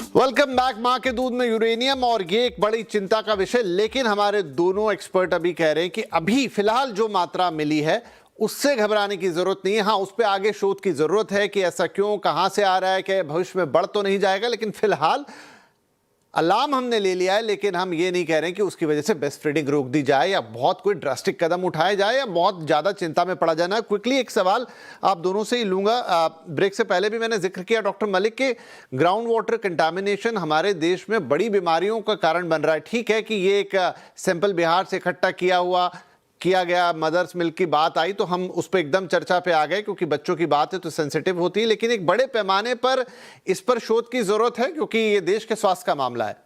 Welcome back. मां के दूध में यूरेनियम, और ये एक बड़ी चिंता का विषय, लेकिन हमारे दोनों एक्सपर्ट अभी कह रहे हैं कि अभी फिलहाल जो मात्रा मिली है उससे घबराने की जरूरत नहीं है। हाँ, उस पर आगे शोध की जरूरत है कि ऐसा क्यों, कहां से आ रहा है, कि भविष्य में बढ़ तो नहीं जाएगा, लेकिन फिलहाल अलार्म हमने ले लिया है। लेकिन हम ये नहीं कह रहे हैं कि उसकी वजह से ब्रेस्ट फीडिंग रोक दी जाए या बहुत कोई ड्रास्टिक कदम उठाए जाए या बहुत ज्यादा चिंता में पड़ा जाना। क्विकली एक सवाल आप दोनों से ही लूंगा। ब्रेक से पहले भी मैंने जिक्र किया डॉक्टर मलिक के ग्राउंड वाटर कंटामिनेशन हमारे देश में बड़ी बीमारियों का कारण बन रहा है। ठीक है कि ये एक सैंपल बिहार से इकट्ठा किया गया मदर्स मिल्क की बात आई तो हम उस पर एकदम चर्चा पे आ गए, क्योंकि बच्चों की बात है तो सेंसिटिव होती है, लेकिन एक बड़े पैमाने पर इस पर शोध की जरूरत है क्योंकि ये देश के स्वास्थ्य का मामला है।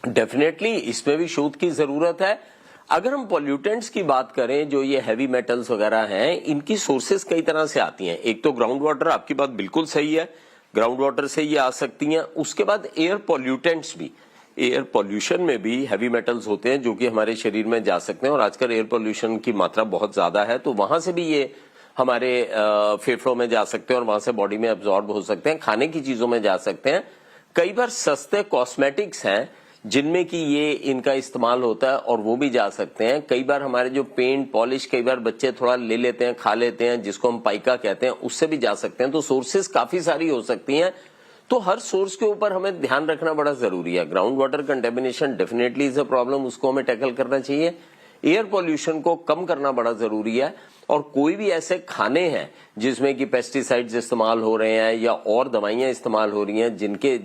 डेफिनेटली इसमें भी शोध की जरूरत है। अगर हम पॉल्यूटेंट्स की बात करें, जो ये हैवी मेटल्स वगैरह हैं, इनकी सोर्सेस कई तरह से आती हैं। एक तो ग्राउंड वाटर, आपकी बात बिल्कुल सही है, ग्राउंड वाटर से ये आ सकती हैं। उसके बाद एयर पॉल्यूटेंट्स भी, एयर पॉल्यूशन में भी हैवी मेटल्स होते हैं जो कि हमारे शरीर में जा सकते हैं, और आजकल एयर पॉल्यूशन की मात्रा बहुत ज्यादा है, तो वहां से भी ये हमारे फेफड़ों में जा सकते हैं और वहां से बॉडी में एब्जॉर्ब हो सकते हैं, खाने की चीजों में जा सकते हैं। कई बार सस्ते कॉस्मेटिक्स हैं जिनमें कि ये इनका इस्तेमाल होता है और वो भी जा सकते हैं। कई बार हमारे जो पेंट पॉलिश कई बार बच्चे थोड़ा ले लेते हैं, खा लेते हैं, जिसको हम पाइका कहते हैं, उससे भी जा सकते हैं। तो सोर्सेस काफी सारी हो सकती हैं, तो हर सोर्स के ऊपर हमें ध्यान रखना बड़ा जरूरी है। Ground water contamination definitely is a problem, उसको हमें टैकल करना चाहिए। एयर पॉल्यूशन को कम करना बड़ा जरूरी है, और कोई भी ऐसे खाने हैं जिसमें कि पेस्टिसाइड्स इस्तेमाल हो रहे हैं या और दवाइयां इस्तेमाल हो रही हैं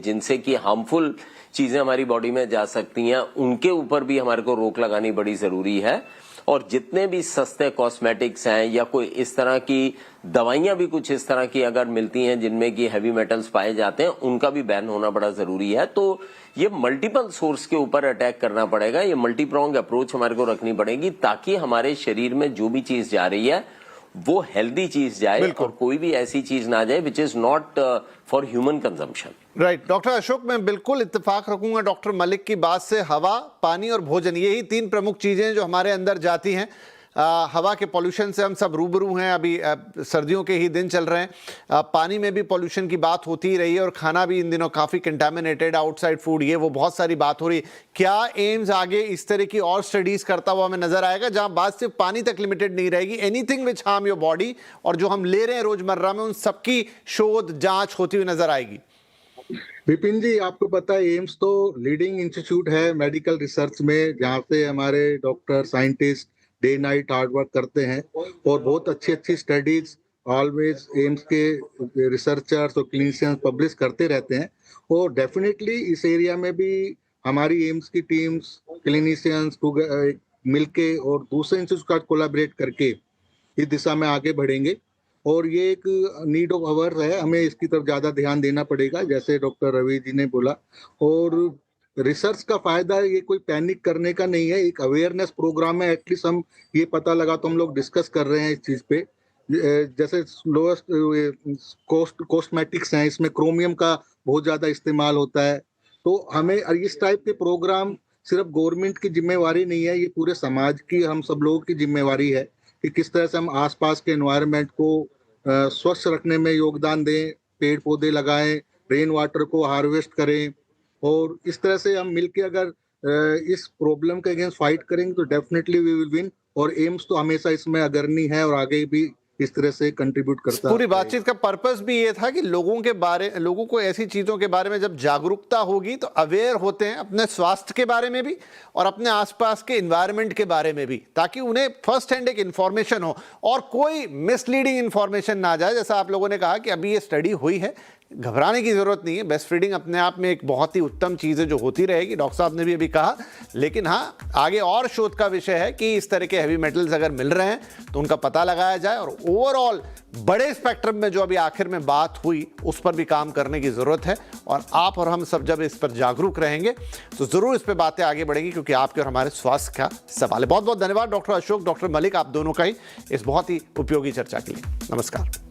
जिनसे कि हार्मफुल चीजें हमारी बॉडी में जा सकती हैं, उनके ऊपर भी हमारे को रोक लगानी बड़ी जरूरी है। और जितने भी सस्ते कॉस्मेटिक्स हैं या कोई इस तरह की दवाइयां भी कुछ इस तरह की अगर मिलती हैं जिनमें कि हैवी मेटल्स पाए जाते हैं, उनका भी बैन होना बड़ा जरूरी है। तो ये मल्टीपल सोर्स के ऊपर अटैक करना पड़ेगा, ये मल्टीप्रोंग अप्रोच हमारे को रखनी पड़ेगी, ताकि हमारे शरीर में जो भी चीज जा रही है वो हेल्दी चीज जाए और कोई भी ऐसी चीज ना जाए which is not for human consumption. Right doctor Ashok, मैं बिल्कुल इत्तेफाक रखूंगा डॉक्टर मलिक की बात से। हवा, पानी और भोजन, यही तीन प्रमुख चीजें जो हमारे अंदर जाती हैं। हवा के पॉल्यूशन से हम सब रूबरू हैं, अभी सर्दियों के ही दिन चल रहे हैं। पानी में भी पॉल्यूशन की बात होती ही रही है, और खाना भी इन दिनों काफ़ी कंटामिनेटेड, आउटसाइड फूड, ये वो बहुत सारी बात हो रही है। क्या एम्स आगे इस तरह की और स्टडीज़ करता हुआ हमें नजर आएगा जहां बात सिर्फ पानी तक लिमिटेड नहीं रहेगी, anything which harm your body, और जो हम ले रहे हैं रोजमर्रा में उन सबकी शोध जांच होती हुई नजर आएगी? विपिन जी, आपको पता है एम्स तो लीडिंग इंस्टीट्यूट है मेडिकल रिसर्च में, जहाँ पे हमारे doctor scientist day night hard work करते हैं और बहुत अच्छी अच्छी स्टडीज ऑलवेज एम्स के रिसर्चर्स और क्लिनिशियंस पब्लिश करते रहते हैं। और डेफिनेटली इस एरिया में भी हमारी एम्स की टीम्स, क्लिनिशियंस मिलके और दूसरे इंस्टीट्यूट का कोलैबोरेट करके इस दिशा में आगे बढ़ेंगे। और ये एक नीड ऑफ आवर है, हमें इसकी तरफ ज़्यादा ध्यान देना पड़ेगा, जैसे डॉक्टर रवि जी ने बोला। और रिसर्च का फायदा ये कोई पैनिक करने का नहीं है, एक अवेयरनेस प्रोग्राम है। एटलीस्ट हम ये पता लगा तो हम लोग डिस्कस कर रहे हैं इस चीज़ पे। जैसे लोएस्ट कॉस्मेटिक्स हैं, इसमें क्रोमियम का बहुत ज़्यादा इस्तेमाल होता है। तो हमें इस टाइप के प्रोग्राम सिर्फ गवर्नमेंट की जिम्मेवारी नहीं है, ये पूरे समाज की, हम सब लोगों की जिम्मेवारी है कि किस तरह से हम आसपास के एनवायरनमेंट को स्वच्छ रखने में योगदान दें, पेड़ पौधे लगाएं, रेन वाटर को हार्वेस्ट करें। और इस तरह से हम मिलके अगर इस प्रॉब्लम के अगेंस्ट फाइट करेंगे तो डेफिनेटली वी विल विन। और एम्स तो हमेशा इसमें अग्रणी है और आगे भी इस तरह से कंट्रीब्यूट करता है। पूरी बातचीत का पर्पस भी ये था कि लोगों को ऐसी चीजों के बारे में जब जागरूकता होगी तो अवेयर होते हैं अपने स्वास्थ्य के बारे में भी और अपने आसपास के एनवायरनमेंट के बारे में भी, ताकि उन्हें फर्स्ट हैंड एक इंफॉर्मेशन हो और कोई मिसलीडिंग इंफॉर्मेशन ना जाए। जैसा आप लोगों ने कहा कि अभी ये स्टडी हुई है, घबराने की जरूरत नहीं है। ब्रेस्ट फीडिंग अपने आप में एक बहुत ही उत्तम चीज़ है जो होती रहेगी, डॉक्टर साहब ने भी अभी कहा। लेकिन हाँ, आगे और शोध का विषय है कि इस तरह के हैवी मेटल्स अगर मिल रहे हैं तो उनका पता लगाया जाए, और ओवरऑल बड़े स्पेक्ट्रम में जो अभी आखिर में बात हुई उस पर भी काम करने की जरूरत है। और आप और हम सब जब इस पर जागरूक रहेंगे तो जरूर इस पर बातें आगे बढ़ेंगी, क्योंकि आपके और हमारे स्वास्थ्य का सवाल है। बहुत बहुत धन्यवाद डॉक्टर अशोक, डॉक्टर मलिक, आप दोनों का ही इस बहुत ही उपयोगी चर्चा के लिए। नमस्कार।